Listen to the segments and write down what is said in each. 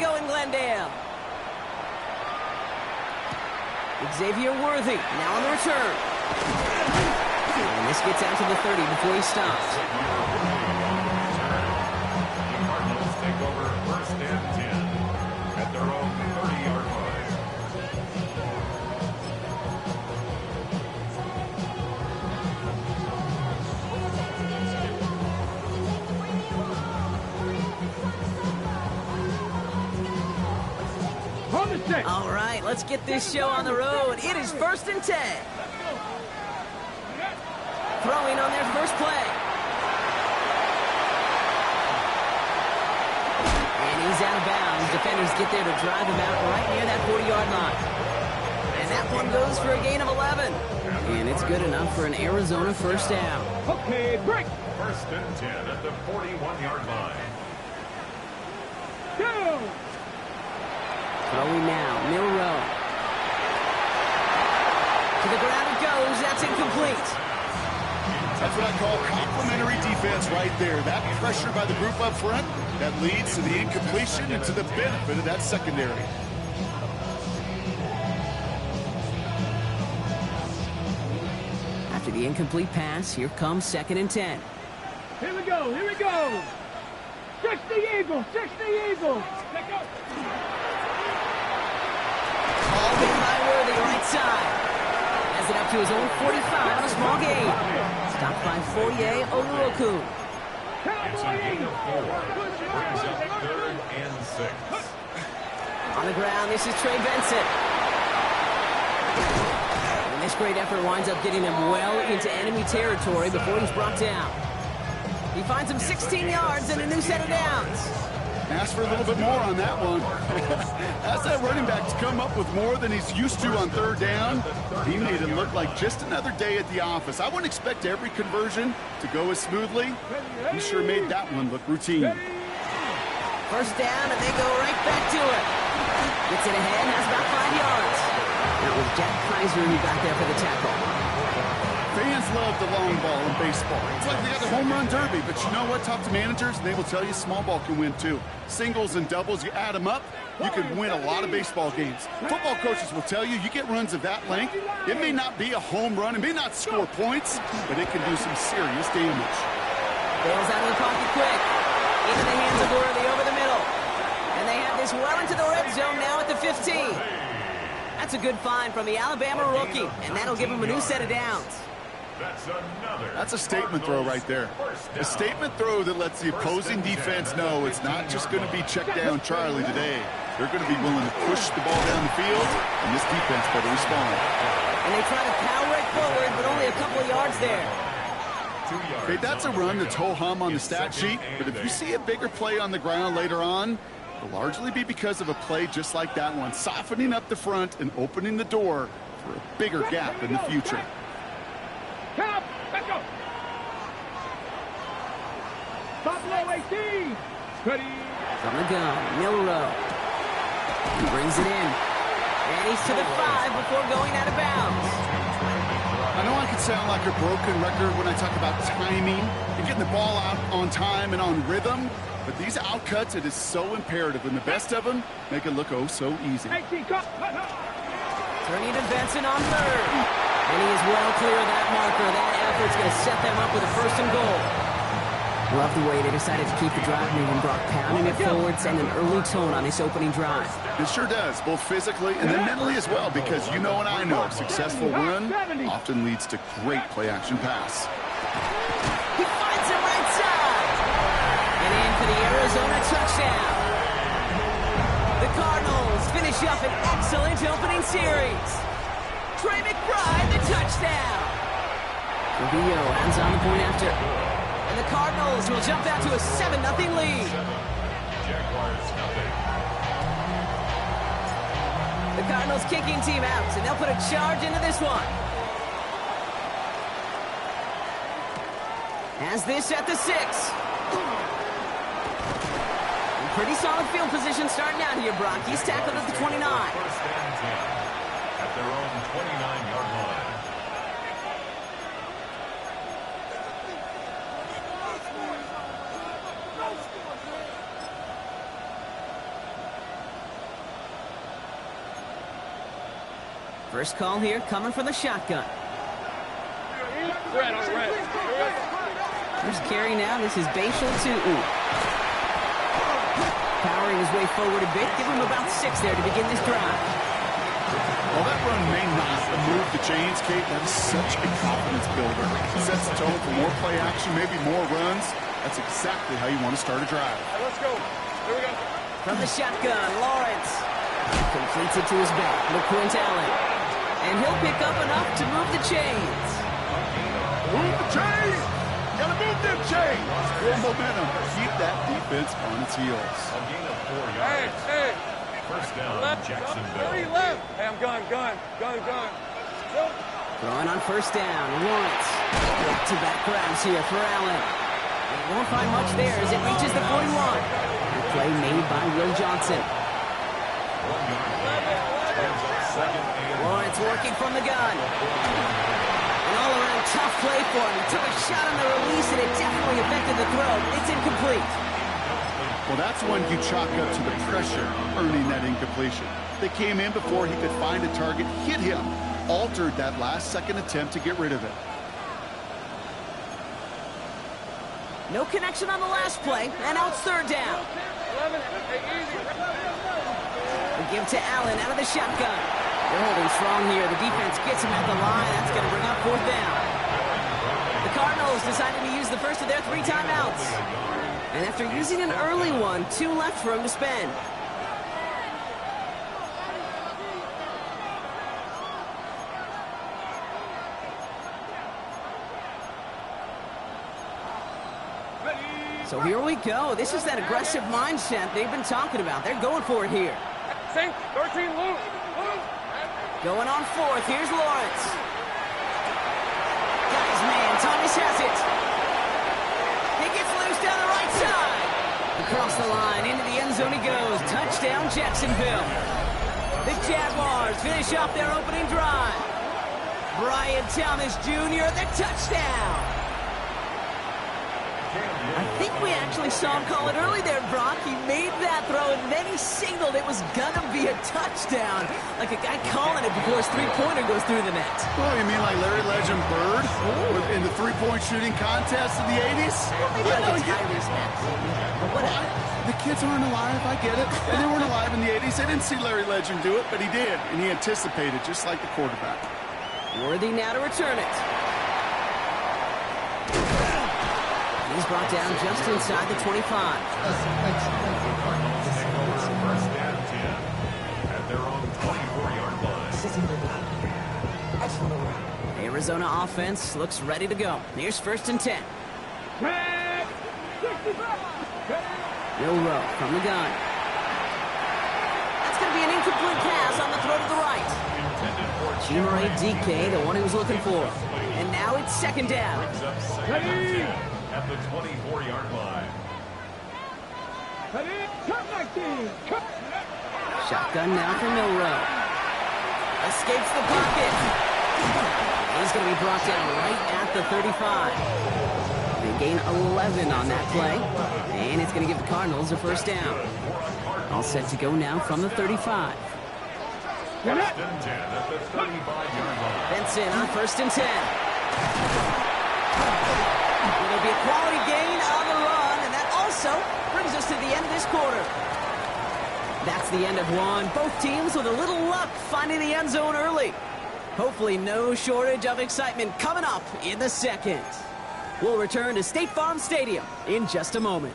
go in Glendale. Xavier Worthy now on the return. And this gets out to the 30 before he stops. The Cardinals take over 1st and 10 at their own 30-yard line. All right, let's get this show on the road. It is 1st and 10. Throwing on their first play. And he's out of bounds. Defenders get there to drive him out right near that 40-yard line. And that one goes for a gain of 11. And it's good enough for an Arizona first down. Okay, break. 1st and 10 at the 41-yard line. Go. Throwing now, Milroe. To the ground it goes. That's incomplete. That's what I call complimentary defense right there. That pressure by the group up front, that leads to the incompletion and to the benefit of that secondary. After the incomplete pass, here comes 2nd and 10. Here we go. Here we go. 60 Eagles. 60 Eagles. Let's go. Ball in by Worthy, right side. Has it up to his own 45 on a small gain. Stopped by Foye Oluokun. It's a gain of 4. Brings up 3rd and 6. On the ground, this is Trey Benson. And this great effort winds up getting him well into enemy territory before he's brought down. He finds him 16 yards and a new set of downs. Ask for a little bit more on that one. As that running back's come up with more than he's used to on 3rd down, he made it look like just another day at the office. I wouldn't expect every conversion to go as smoothly. He sure made that one look routine. First down, and they go right back to it. Gets it ahead, has about 5 yards. That was Jack Kaiser who got there for the tackle. Fans love the long ball in baseball. It's like they got the home run derby, but you know what? Talk to managers, and they will tell you small ball can win too. Singles and doubles, you add them up, you can win a lot of baseball games. Football coaches will tell you, you get runs of that length, it may not be a home run, it may not score points, but it can do some serious damage. Ball's out of the pocket quick. Into the hands of Worthy over the middle. And they have this well into the red zone now at the 15. That's a good find from the Alabama rookie, and that'll give him a new set of downs. That's a statement throw right there. A statement throw that lets the opposing defense know it's not just going to be check down Charlie today. They're going to be willing to push the ball down the field, and this defense better respond. And they try to power it forward, but only a couple of yards there. Okay, that's a run that's ho-hum on the stat sheet, but if you see a bigger play on the ground later on, it'll largely be because of a play just like that one, softening up the front and opening the door for a bigger gap in the future. Cap, let's go. Buffalo 18. Ready. From the gun, Milroe. He brings it in. And he's to the 5 before going out of bounds. I know I can sound like a broken record when I talk about timing and getting the ball out on time and on rhythm, but these outcuts, it is so imperative, and the best of them make it look oh so easy. Turning to Benson on 3rd. And he is well clear of that marker. That effort's going to set them up with a 1st and goal. Love the way they decided to keep the drive moving, Brock, pounding it forward, sending an early tone on this opening drive. It sure does, both physically and then mentally as well, because you know and I know, successful run often leads to great play-action pass. He finds him right side. And in for the Arizona touchdown. The Cardinals finish up an excellent opening series. Trey McBride, the touchdown. Trujillo hands on the point after. And the Cardinals will jump out to a 7-0 lead. Jaguars nothing. The Cardinals kicking team out, and they'll put a charge into this one. Has this at the 6. Pretty solid field position starting out here, Brock. He's tackled at the 29. 1st and 10 at their own 29-yard line. First call here coming from the shotgun. First carry now. This is Bashal Tutu. Powering his way forward a bit. Give him about 6 there to begin this drive. Well, that run may not move the chains, Kate. That is such a confidence builder. Sets the tone for more play action, maybe more runs. That's exactly how you want to start a drive. Let's go. Here we go. From the shotgun, Lawrence completes it to his back. LeQuint Allen. And he'll pick up enough to move the chains. Move the chains! Gotta move them chains! Full momentum. Keep that defense on its heels. A gain of 4 yards. Hey. First down, Left. Jacksonville. Hurry left. Hey, I'm gone. Go. Throwing on first down, Lawrence. Back-to-back grabs here for Allen. He won't find much there as it reaches the 41. The play made by Will Johnson. 1 yard gain. Hands up second and Lawrence working from the gun. An all-around tough play for him. He took a shot on the release, and it definitely affected the throw. It's incomplete. Well, that's when you chalk up to the pressure earning that incompletion. They came in before he could find a target, hit him, altered that last-second attempt to get rid of it. No connection on the last play, and now it's third down. 11. Hey, easy. We give to Allen out of the shotgun. They're holding strong here. The defense gets him at the line. That's going to bring up fourth down. The Cardinals decided to use the first of their 3 timeouts. And after using an early one, 2 left for him to spend. So here we go. This is that aggressive mindset they've been talking about. They're going for it here. Sink. 13, Luke. Going on fourth. Here's Lawrence. Got his man. Thomas has it. He gets loose down the right side. Across the line. Into the end zone he goes. Touchdown, Jacksonville. The Jaguars finish off their opening drive. Brian Thomas Jr. the touchdown. I think we actually saw him call it early there, Brock. He made that throw, and then he signaled it was going to be a touchdown. Like a guy calling it before his three-pointer goes through the net. Oh, you mean like Larry Legend Bird in the three-point shooting contest in the 80s? Maybe like a Tyrese Maxey. But whatever. The kids aren't alive, I get it. And they weren't alive in the 80s. They didn't see Larry Legend do it, but he did. And he anticipated, just like the quarterback. Worthy now to return it. He's brought down just inside the 25. Cardinals take over first and 10 at their own 24-yard line. Arizona offense looks ready to go. Here's first and 10. Milroe from the gun. That's going to be an incomplete pass on the throw to the right. Chimere Dike, the one he was looking for. And now it's second down. Brings up second and 10 at the 24-yard line. Shotgun now for Milroe. Escapes the pocket. He's going to be brought down right at the 35. They gain 11 on that play. And it's going to give the Cardinals a first down. All set to go now from the 35. First and 10 at the 35-yard line. Benson on first and 10. It'll be a quality gain on the run, and that also brings us to the end of this quarter. That's the end of one. Both teams with a little luck finding the end zone early. Hopefully no shortage of excitement coming up in the second. We'll return to State Farm Stadium in just a moment.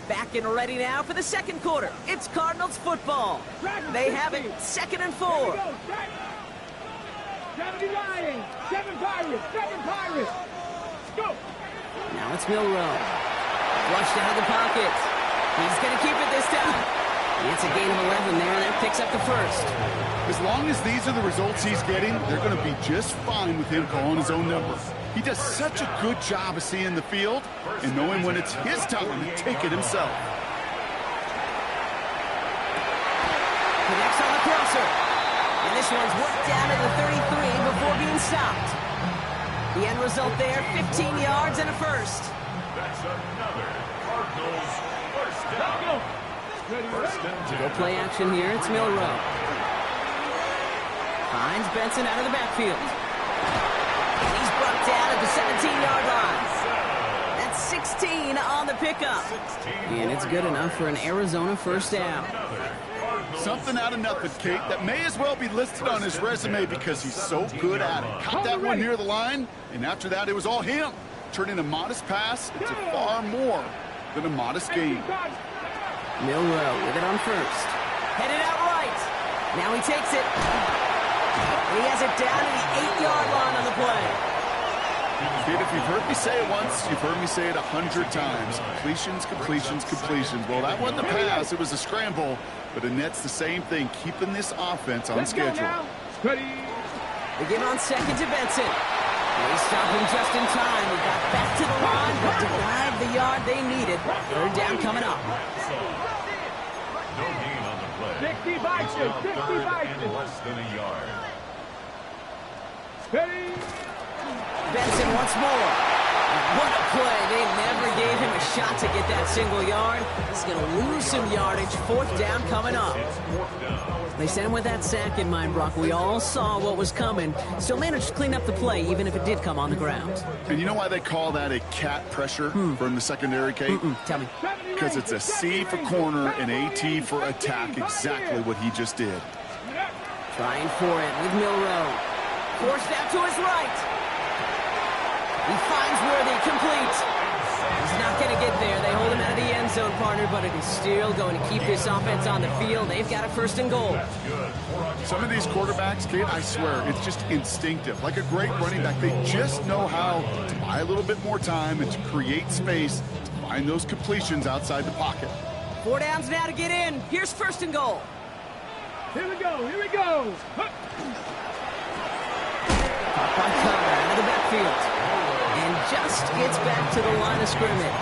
Back and ready now for the second quarter. It's Cardinals football. They have it second and 4. 7 Lions, 7 Pirates, 7 Pirates. Go. Now it's Milroe. Flushed out of the pocket. He's going to keep it this time. It's a gain of 11 there, and that picks up the first. As long as these are the results he's getting, they're going to be just fine with him calling his own number. He does such a good job of seeing the field and knowing when it's his time to take it himself. Connects on the crosser. And this one's worked down to the 33 before being stopped. The end result there, 15 yards and a first. That's another Cardinals First and 10. Go play action here. It's Milroe. Finds Benson out of the backfield. And he's brought down at the 17-yard line. That's 16 on the pickup. And it's good enough for an Arizona first down. Something out of nothing, Kate, that may as well be listed on his resume because he's so good at it. Caught that one near the line, and after that, it was all him. Turning a modest pass into far more than a modest gain. Milroe with it on first. Headed out right. Now he takes it. And he has it down to the 8-yard line on the play. Kate, if you've heard me say it once, you've heard me say it 100 times. Completions, completions, completions. Well, that wasn't a pass. It was a scramble. But Annette's the same thing, keeping this offense on schedule. They give on second to Benson. They stop him just in time. He got back to the line, but denied the yard they needed. Third down coming up. No gain on the play. 60 by 2, 60 by 2. And less than a yard. Benson once more. What a play. They never gave him a shot to get that single yard. He's going to lose some yardage. Fourth down coming up. It's fourth down. They sent him with that sack in mind, Brock. We all saw what was coming. Still managed to clean up the play, even if it did come on the ground. And you know why they call that a cat pressure from the secondary, Kate? Tell me. Because it's a C for corner and a T for attack, exactly what he just did. Trying for it with Milroe. Forced out to his right. He finds Worthy, complete. He's not going to get there. They hold him out of the end zone, partner, but it is still going to keep this offense on the field. They've got a first and goal. Some of these quarterbacks, Kate, I swear, it's just instinctive. Like a great running back, they just know how to buy a little bit more time and to create space to find those completions outside the pocket. 4 downs now to get in. Here's first and goal. Here we go, here we go. Caught by Connor out of the backfield. And just gets back to the line of scrimmage.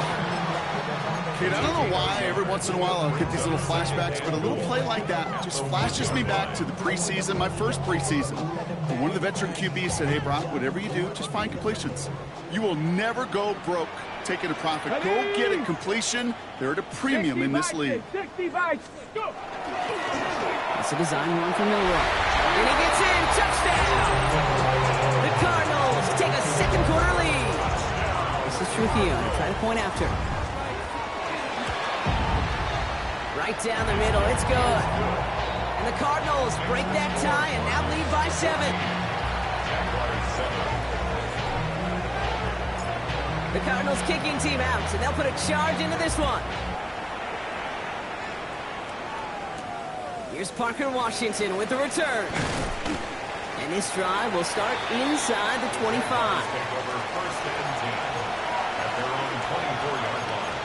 Kate, I don't know why every once in a while I'll get these little flashbacks, but a little play like that just flashes me back to the preseason, my first preseason. And one of the veteran QBs said, hey, Brock, whatever you do, just find completions. You will never go broke taking a profit. Go get a completion. They're at a premium in this league. 60 by 6, go. It's a design run from Milroe. And he gets in. Touchdown! The Cardinals take a second quarter lead. This is Trujillo to try to point after. Right down the middle. It's good. And the Cardinals break that tie and now lead by 7. The Cardinals kicking team out, and they'll put a charge into this one. Here's Parker Washington with the return. And this drive will start inside the 25. Take over first and 10 at their own 24-yard line.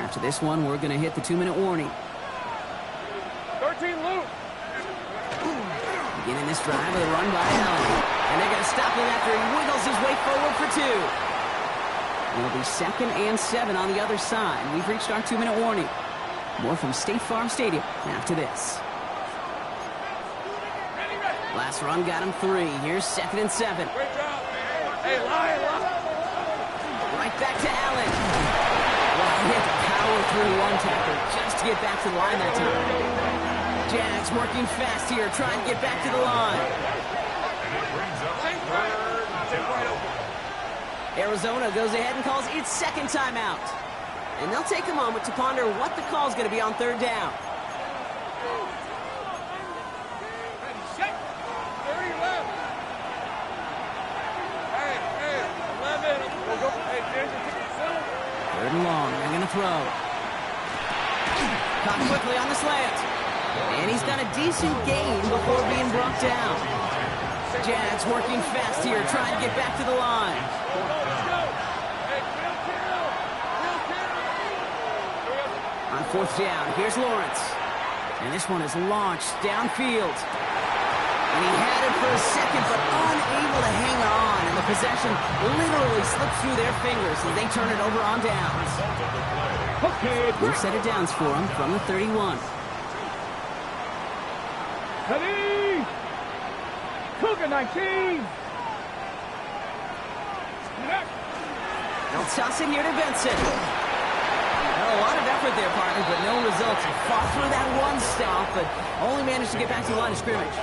After this one, we're going to hit the 2-minute warning. 13 loop. Beginning this drive with a run by Allen. And they're going to stop him after he wiggles his way forward for 2. It'll be 2nd and 7 on the other side. We've reached our 2-minute warning. More from State Farm Stadium after this. Last run got him 3. Here's 2nd and 7. Great job. Hey, line. Right back to Allen. Wow, he had to power through one tackle just to get back to the line that time. Jags working fast here, trying to get back to the line. And it brings up third down. Arizona goes ahead and calls its second timeout. And they'll take a moment to ponder what the call is going to be on third down. Third and long, they're going to throw. Caught quickly on the slant. And he's got a decent gain before being brought down. Jags working fast here, trying to get back to the line. On fourth down, here's Lawrence. And this one is launched downfield. And he had it for a second, but unable to hang on. And the possession literally slipped through their fingers as they turn it over on downs. Okay, New set of downs for him from the 31. ready. Cougar 19. They'll toss it here to Benson. Well, a lot of effort there, partner, but no results. He fought through that one stop, but only managed to get back to the line of scrimmage.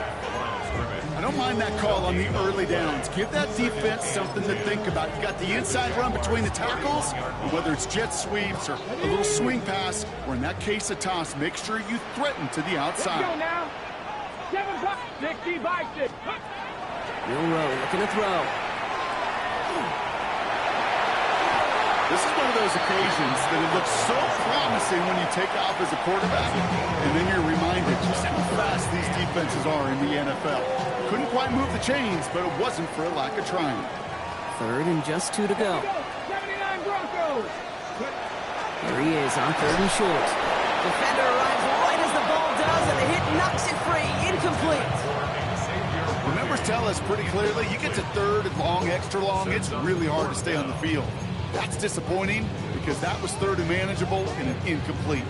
I don't mind that call on the early downs. Give that defense something to think about. You got the inside run between the tackles, and whether it's jet sweeps or a little swing pass, or in that case a toss, make sure you threaten to the Let's go outside. now. 60 by 6. Will Rowe looking to throw. This is one of those occasions that it looks so promising when you take off as a quarterback, and then you're reminded just how fast these defenses are in the NFL. Couldn't quite move the chains, but it wasn't for a lack of trying. Third and just 2 to go. 79 Broncos. There he is on 3rd and short. Defender arrives right as the ball does, and the hit knocks it free. Incomplete. The numbers tell us pretty clearly, you get to 3rd and long, extra long, it's really hard to stay on the field. That's disappointing because that was 3rd and manageable and an incomplete.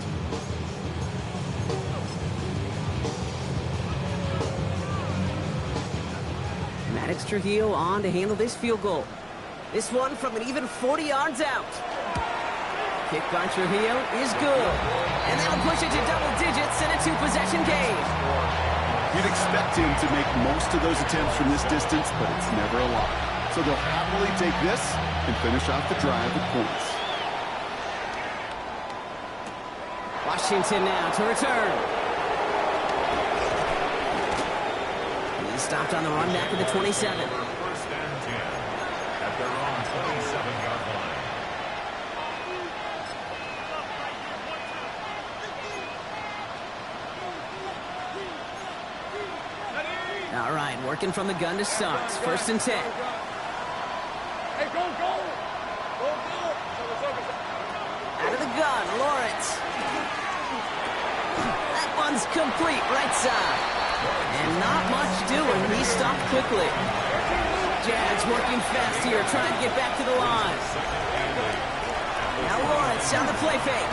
Maddox Trujillo on to handle this field goal. This one from an even 40 yards out. Kick by Trujillo is good. And that'll push it to double digits in a 2-possession game. You'd expect him to make most of those attempts from this distance, but it's never a lot. So they'll happily take this and finish off the drive with points. Washington now to return. He's stopped on the run back at the 27. 1st and 10 at their own 27-yard line. All right, working from the gun to start. 1st and 10. Hey, go. Out of the gun, Lawrence. That one's complete, right side. And not much doing. He stopped quickly. Jags working fast here, trying to get back to the line. Now Lawrence on the play fake.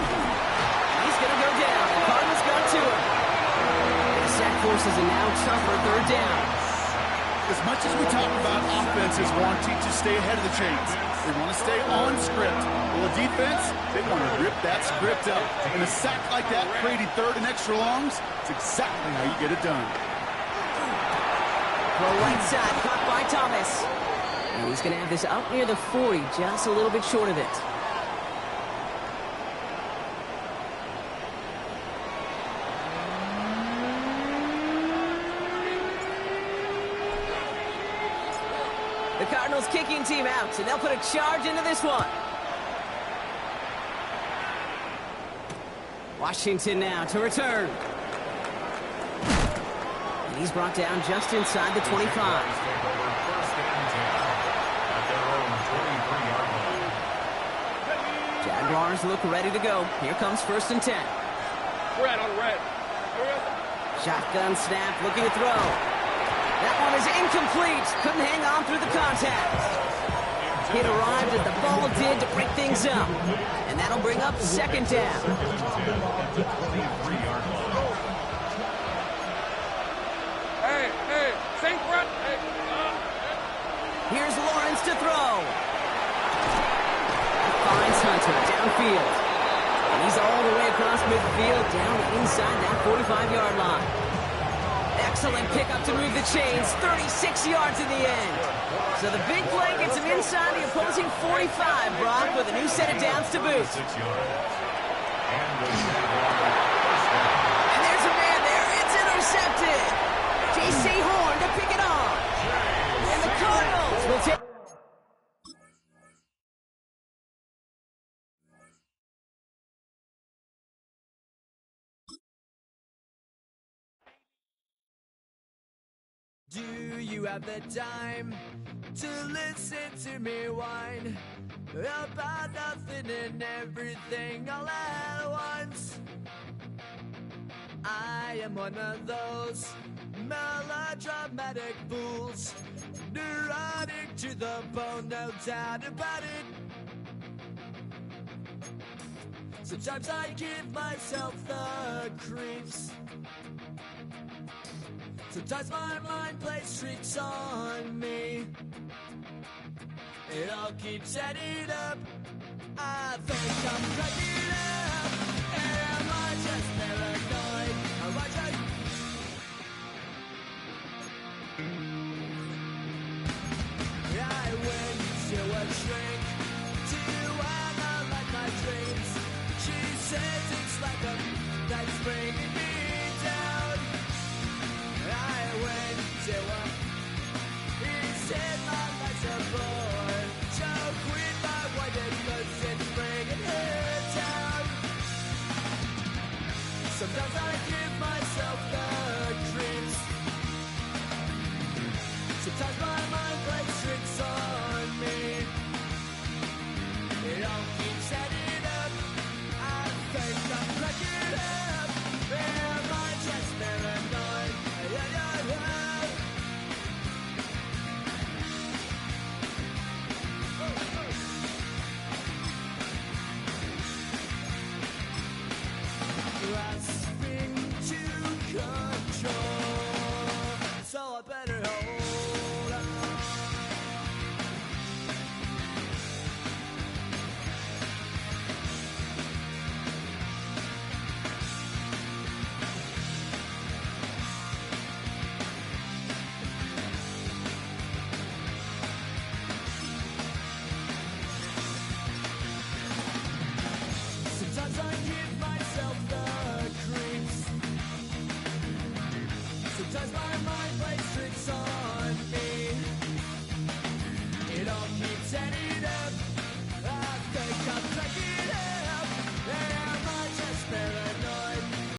He's going to go down. The Cardinals got to him. The sack forces a now tougher 3rd down. As much as we talk about offenses wanting to stay ahead of the chains, they want to stay on script. Well, the defense, they want to rip that script up. And a sack like that, creating 3rd and extra longs, it's exactly how you get it done. The right side caught by Thomas. And he's going to have this up near the 40, just a little bit short of it. The Cardinals kicking team out, and they'll put a charge into this one. Washington now to return. And he's brought down just inside the 25. Jaguars look ready to go. Here comes 1st and 10. Red on red. Shotgun snap, looking to throw. That one is incomplete. Couldn't hang on through the contact. It arrived as the ball did to break things up. And that'll bring up 2nd down. Hey, same front. Hey. Here's Lawrence to throw. Finds Hunter downfield. And he's all the way across midfield, down inside that 45-yard line. Excellent pickup to move the chains, 36 yards in the end. So the big play gets him inside the opposing 45, Brock, with a new set of downs to boot. And there's a man there, it's intercepted. J.C. Horn to pick it off. And the Cardinals will take... Do you have the time to listen to me whine about nothing and everything all at once? I am one of those melodramatic fools, neurotic to the bone, no doubt about it. Sometimes I give myself the creeps. Sometimes my mind plays tricks on me. It all keeps adding up. I think I'm cracking up. Am I just paranoid? Am I just... I went to a shrink to analyze my dreams. She says it's like a that's bringing me down. I went to a... He said my life's a bore.